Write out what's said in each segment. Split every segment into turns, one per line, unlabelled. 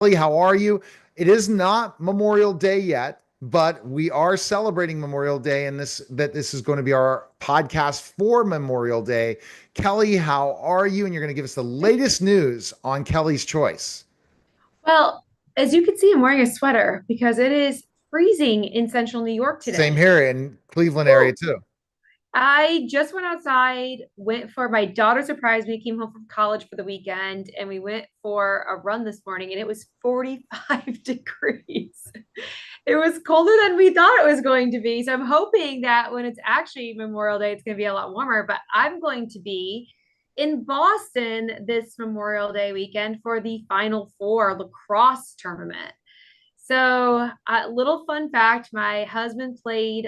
Kelly, how are you? It is not Memorial Day yet, but we are celebrating Memorial Day, and this is going to be our podcast for Memorial Day. Kelly, how are you? And you're going to give us the latest news on Kelly's choice.
Well, as you can see, I'm wearing a sweater because it is freezing in central New York
Same
today.
here in Cleveland area
Woo!
too.
I just went outside, went for my daughter surprised me, came home from college for the weekend, and we went for a run this morning, and it was 45 degrees. It was colder than we thought it was going to be. So I'm hoping that when it's actually Memorial Day, it's going to be a lot warmer. But I'm going to be in Boston this Memorial Day weekend for the Final Four lacrosse tournament. So, little fun fact, my husband played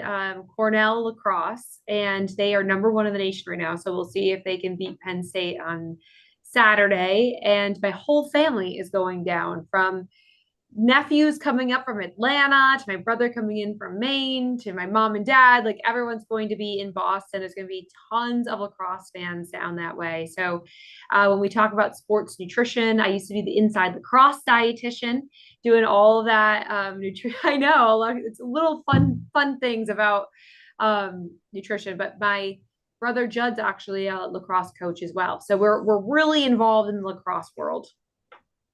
Cornell lacrosse, and they are number one in the nation right now. So, we'll see if they can beat Penn State on Saturday. And my whole family is going down from nephews coming up from Atlanta to my brother coming in from Maine to my mom and dad. Like everyone's going to be in Boston. There's going to be tons of lacrosse fans down that way. So when we talk about sports nutrition, I used to be the inside lacrosse dietitian, doing all of that. I know it's little fun things about nutrition, but my brother Judd's actually a lacrosse coach as well. So we're really involved in the lacrosse world.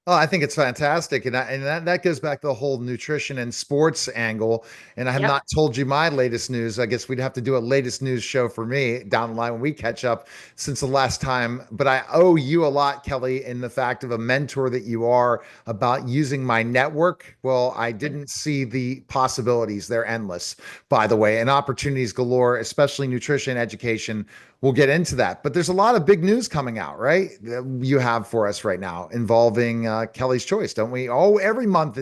Oh, I think it's fantastic. And that goes back to the whole nutrition and sports angle. And I have
Yep.
not told you my latest news. I guess we'd have to do a latest news show for me down the line when we catch up since the last time. But I owe you a lot, Kelly, in the fact of a mentor that you are about using my network. Well, I didn't see the possibilities. They're endless, by the way, and opportunities galore, especially nutrition education. We'll get into that. But there's a lot of big news coming out, right? That you have for us right now involving Kelly's Choice, don't we? Oh, every month.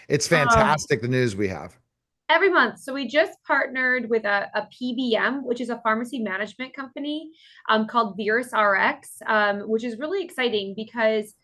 It's
Uh,
fantastic, the news we have.
every month. So we just partnered with a PBM, which is a pharmacy management company called Virus RX, which is really exciting because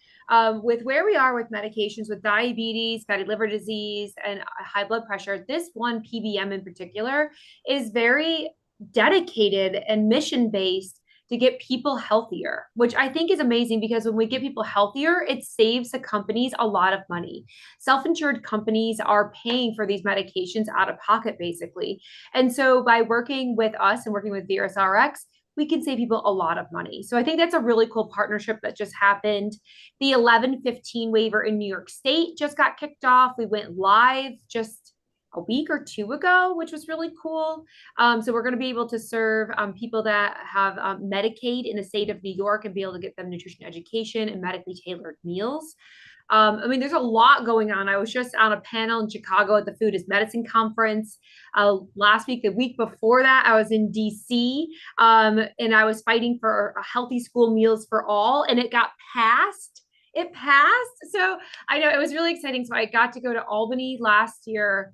with where we are with medications, with diabetes, fatty liver disease, and high blood pressure, this one PBM in particular is very dedicated and mission based to get people healthier, which I think is amazing because when we get people healthier, it saves the companies a lot of money. Self-insured companies are paying for these medications out of pocket, basically. And so by working with us and working with VRSRX, we can save people a lot of money. So I think that's a really cool partnership that just happened. The 1115 waiver in New York State just got kicked off. We went live just a week or two ago, which was really cool. So we're going to be able to serve people that have Medicaid in the state of New York and be able to get them nutrition education and medically tailored meals. I mean, there's a lot going on. I was just on a panel in Chicago at the Food is Medicine conference last week. The week before that, I was in DC and I was fighting for healthy school meals for all, and it got passed. It passed. So I know it was really exciting. So I got to go to Albany last year,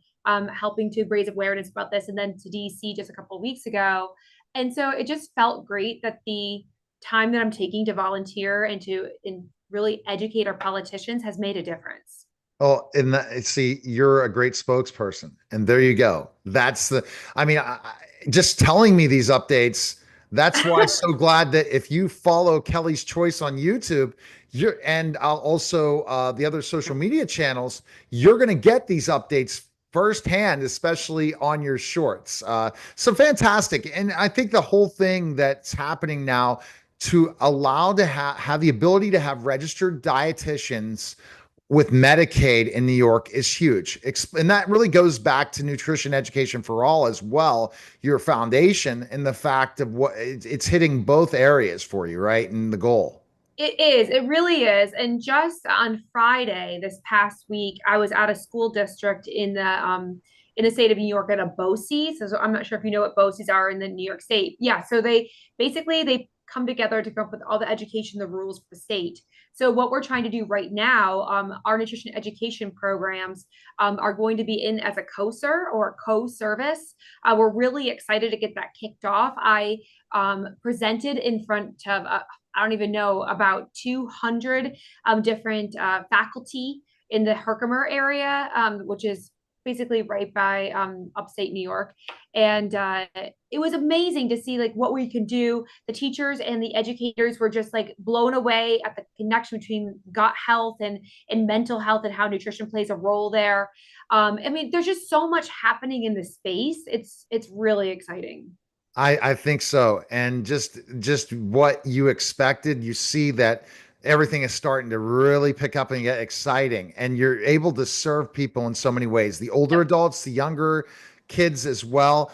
helping to raise awareness about this, and then to DC just a couple of weeks ago. And so it just felt great that the time that I'm taking to volunteer and to really educate our politicians has made a difference.
Oh, and see, you're a great spokesperson. And there you go. I mean, just telling me these updates. That's why I'm so glad that if you follow Kelly's Choice on YouTube, and I'll also the other social media channels, you're going to get these updates firsthand, especially on your shorts. So fantastic. And I think the whole thing that's happening now to allow to have the ability to have registered dietitians with Medicaid in New York is huge. And that really goes back to nutrition education for all as well, your foundation and the fact of what it's hitting both areas for you, right? And the goal.
It is. It really is. And just on Friday this past week, I was at a school district in the state of New York at a BOCES. So I'm not sure if you know what BOCES are in the New York State. Yeah. So they come together to come up with all the education, the rules for the state. So what we're trying to do right now, our nutrition education programs are going to be in as a COSER or a co-service. We're really excited to get that kicked off. I presented in front of I don't even know, about 200 different faculty in the Herkimer area, which is basically right by upstate New York. And it was amazing to see like what we could do. The teachers and the educators were just like blown away at the connection between gut health and mental health and how nutrition plays a role there. I mean, there's just so much happening in the space. It's really exciting.
I think so. And just what you expected, you see that everything is starting to really pick up and get exciting. And you're able to serve people in so many ways, the older
Yep.
adults, the younger kids as well.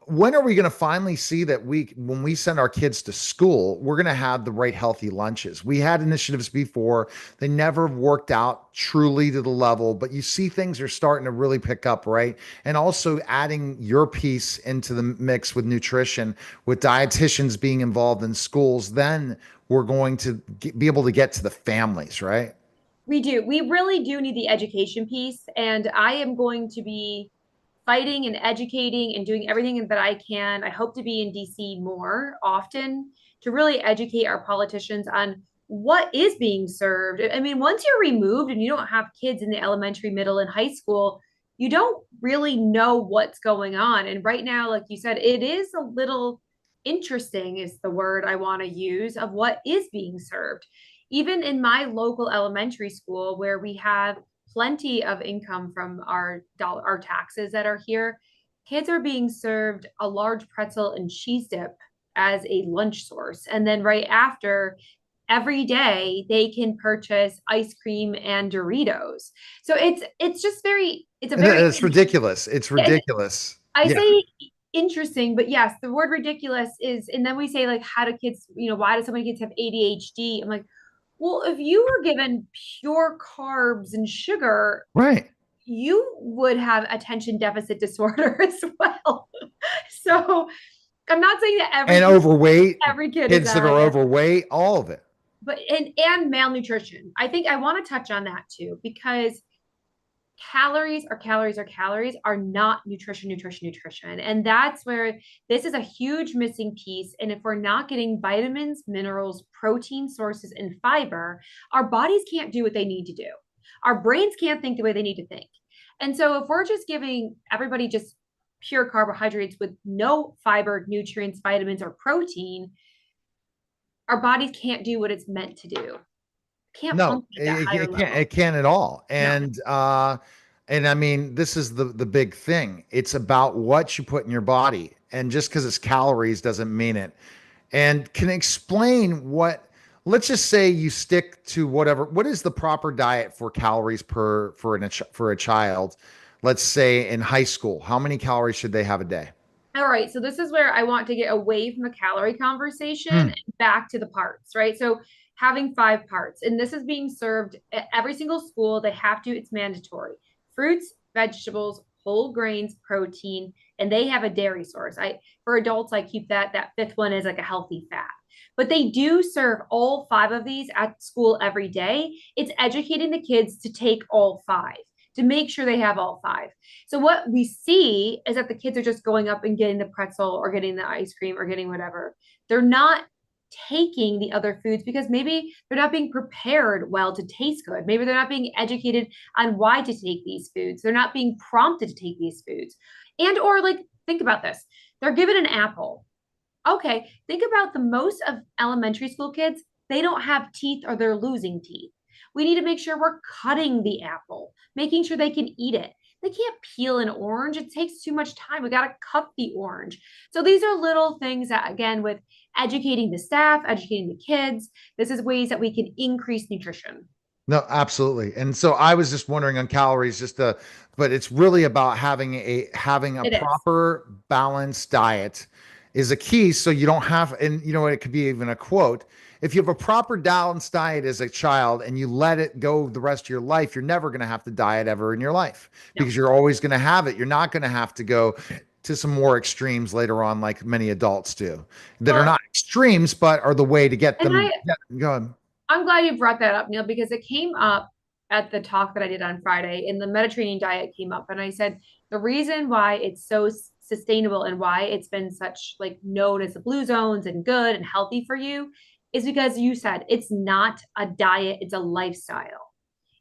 When are we going to finally see that when we send our kids to school, we're going to have the right healthy lunches? We had initiatives before, they never worked out truly to the level, but you see things are starting to really pick up, right? And also adding your piece into the mix with nutrition, with dietitians being involved in schools, then we're going to be able to get to the families, right?
We do. We really do need the education piece. And I am going to be fighting and educating and doing everything that I can. I hope to be in DC more often to really educate our politicians on what is being served. I mean, once you're removed and you don't have kids in the elementary, middle, and high school, you don't really know what's going on. And right now, like you said, it is a little interesting, is the word I want to use, of what is being served. Even in my local elementary school, where we have plenty of income from our taxes that are here, kids are being served a large pretzel and cheese dip as a lunch source. And then right after, every day they can purchase ice cream and Doritos. So it's just very it's a very
It's ridiculous. It's ridiculous.
I
Yeah.
say interesting, but yes, the word ridiculous is, and then we say like, how do kids, why do so many kids have ADHD? I'm like, well, if you were given pure carbs and sugar,
Right.
you would have attention deficit disorder as well. So I'm not saying that
And overweight,
every kid is
kids that
that
are
way,
overweight, all of it.
but and malnutrition. I think I want to touch on that too, because calories are not nutrition. And that's where this is a huge missing piece. And if we're not getting vitamins, minerals, protein sources, and fiber, our bodies can't do what they need to do. Our brains can't think the way they need to think. And so if we're just giving everybody just pure carbohydrates with no fiber, nutrients, vitamins, or protein, our bodies can't do what it's meant to do. Can't
No,
function at that higher
it can't.
level.
It can't at all.
No.
And I mean, this is the big thing. It's about what you put in your body, and just because it's calories doesn't mean it. And can explain what. Let's just say you stick to whatever. What is the proper diet for calories per for a child? Let's say in high school, how many calories should they have a day?
All right, so this is where I want to get away from the calorie conversation
Hmm.
and back to the parts, right? So having five parts, and this is being served at every single school. They have to, it's mandatory. Fruits, vegetables, whole grains, protein, and they have a dairy source. For adults, I keep that fifth one is like a healthy fat. But they do serve all five of these at school every day. It's educating the kids to take all five, to make sure they have all five. So what we see is that the kids are just going up and getting the pretzel or getting the ice cream or getting whatever. They're not taking the other foods because maybe they're not being prepared well to taste good. Maybe they're not being educated on why to take these foods. They're not being prompted to take these foods. And or like think about this. They're given an apple. Okay, think about the most of elementary school kids, they don't have teeth or they're losing teeth. We need to make sure we're cutting the apple, making sure they can eat it. They can't peel an orange. It takes too much time. We got to cut the orange. So these are little things that, again, with educating the staff, educating the kids, this is ways that we can increase nutrition.
No, absolutely. And so I was just wondering on calories, but it's really about having a
It is.
proper balanced diet is a key. So you don't have, and you know what, it could be even a quote. If you have a proper balanced diet as a child and you let it go the rest of your life, you're never going to have to diet ever in your life
No.
because you're always going to have it. You're not going to have to go to some more extremes later on, like many adults do, that are
Well,
not extremes, but are the way to get
and
them. Yeah, go ahead.
I'm glad you brought that up, Neil, because it came up at the talk that I did on Friday, and the Mediterranean diet came up. And I said the reason why it's so sustainable and why it's been such like known as the blue zones and good and healthy for you is because you said it's not a diet, it's a lifestyle.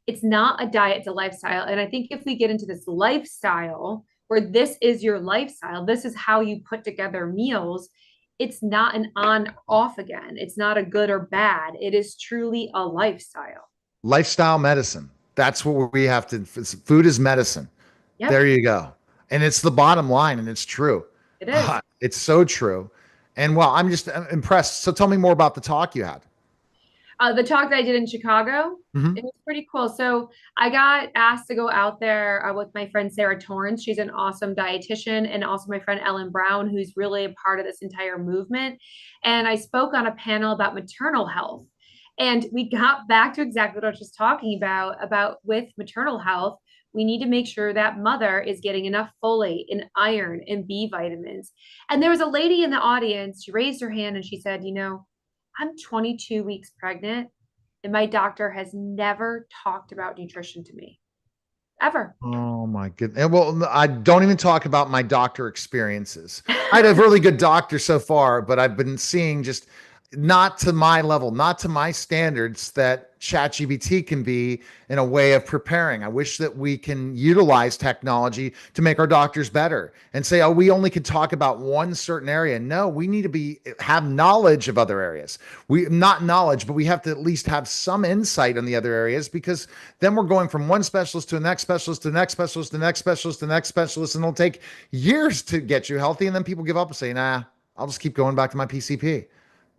It's not a diet, it's a lifestyle. And I think if we get into this lifestyle where this is your lifestyle, this is how you put together meals, it's not an on off again. It's not a good or bad. It is truly a lifestyle.
Lifestyle medicine. That's what we have to. Food is medicine.
Yep,
There you go. And it's the bottom line, and it's true.
it is.
It's so true. And well, I'm just impressed. So tell me more about the talk you had.
The talk that I did in Chicago,
Hmm.
it was pretty cool. So I got asked to go out there with my friend Sarah Torrance. She's an awesome dietitian, and also my friend Ellen Brown, who's really a part of this entire movement. And I spoke on a panel about maternal health. And we got back to exactly what I was just talking about with maternal health. We need to make sure that mother is getting enough folate and iron and B vitamins. And there was a lady in the audience, she raised her hand and she said, I'm 22 weeks pregnant and my doctor has never talked about nutrition to me ever.
Oh my goodness. Well, I don't even talk about my doctor experiences. I had a really good doctor so far, but I've been seeing just not to my level, not to my standards that ChatGPT can be in a way of preparing. I wish that we can utilize technology to make our doctors better and say, oh, we only can talk about one certain area. No, we need to have knowledge of other areas. We not knowledge, but we have to at least have some insight on the other areas, because then we're going from one specialist to the next specialist to the next specialist to the next specialist to the next specialist, and it'll take years to get you healthy. And then people give up and say, nah, I'll just keep going back to my PCP.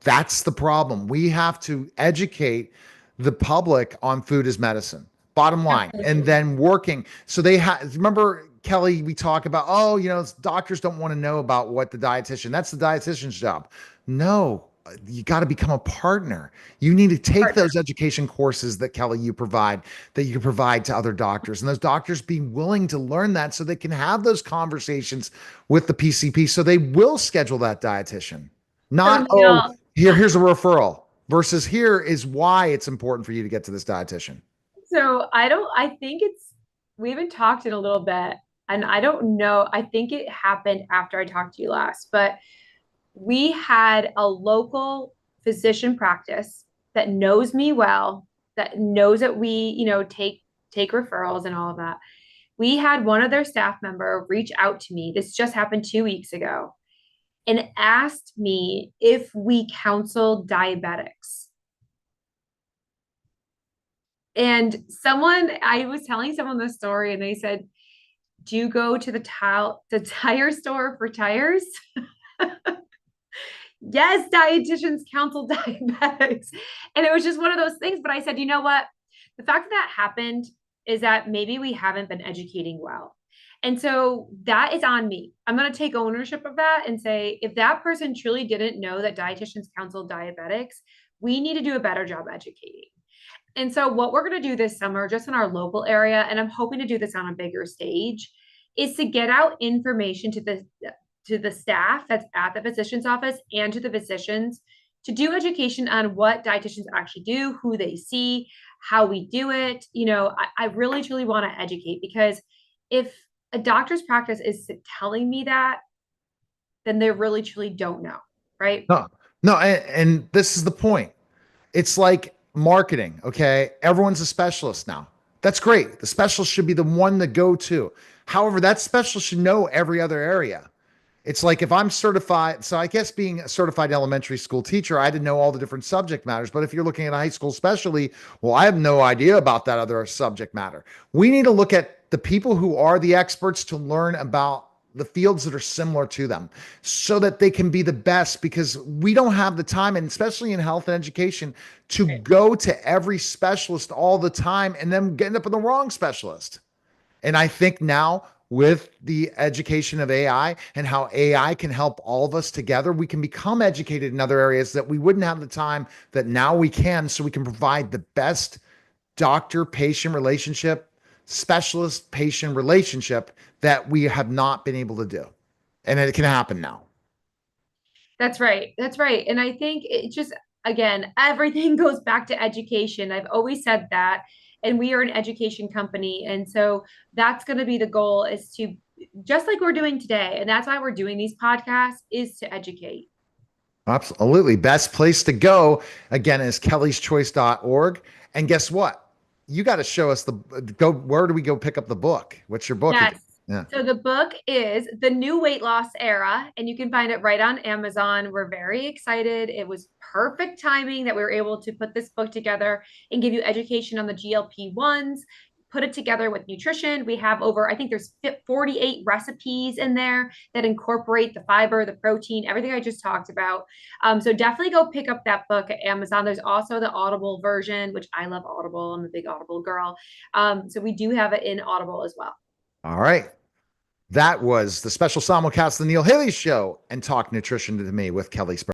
That's the problem. We have to educate the public on food as medicine, bottom line, and
Absolutely.
then working. So they remember, Kelly, we talk about, oh, doctors don't want to know about what the dietitian, that's the dietitian's job. No, you got to become a partner. You need to take
Partner.
those education courses that Kelly, you provide, that you provide to other doctors, and those doctors be willing to learn that so they can have those conversations with the PCP so they will schedule that dietitian.
So
Not, oh,
Neil,
here's a referral, versus here is why it's important for you to get to this dietitian.
I think we haven't talked in a little bit and I don't know. I think it happened after I talked to you last, but we had a local physician practice that knows me well, that knows that we, take referrals and all of that. We had one of their staff member reach out to me. This just happened 2 weeks ago and asked me if we counsel diabetics. And I was telling someone this story and they said, do you go to the tire store for tires? Yes, dietitians counsel diabetics. And it was just one of those things. But I said, you know what? The fact that that happened is that maybe we haven't been educating well. And so that is on me. I'm going to take ownership of that and say, if that person truly didn't know that dietitians counsel diabetics, we need to do a better job educating. And so, what we're going to do this summer, just in our local area, and I'm hoping to do this on a bigger stage, is to get out information to the staff that's at the physician's office and to the physicians to do education on what dietitians actually do, who they see, how we do it. I really truly want to educate, because if a doctor's practice is telling me that, then they really truly don't know, right?
No, no, and this is the point. It's like marketing, okay? Everyone's a specialist now. That's great. The specialist should be the one to go to. However, that specialist should know every other area. It's like if I'm certified, so I guess being a certified elementary school teacher, I had to know all the different subject matters. But if you're looking at a high school specialty, well, I have no idea about that other subject matter. We need to look at the people who are the experts to learn about the fields that are similar to them so that they can be the best, because we don't have the time, and especially in health and education, to go to every specialist all the time and then end up in the wrong specialist. And I think now, with the education of AI and how AI can help all of us together, we can become educated in other areas that we wouldn't have the time that now we can, so we can provide the best doctor patient relationship, specialist patient relationship that we have not been able to do. And it can happen now.
That's right. That's right. And I think it just, again, everything goes back to education. I've always said that. And we are an education company. And so that's going to be the goal, is to, just like we're doing today. And that's why we're doing these podcasts, is to educate.
Absolutely. Best place to go, again, is kellyschoice.org. And guess what? you got to show us where do we go pick up the book? What's your book again?
Yes.
Yeah.
So the book is The New Weight Loss Era, and you can find it right on Amazon. We're very excited. It was perfect timing that we were able to put this book together and give you education on the GLP-1s, put it together with nutrition. We have over, I think there's 48 recipes in there that incorporate the fiber, the protein, everything I just talked about. So definitely go pick up that book at Amazon. There's also the Audible version, which I love Audible. I'm a big Audible girl. So we do have it in Audible as well.
All right. That was the special simulcast of the Neil Haley Show and Talk Nutrition to Me with Kelly Sparrow.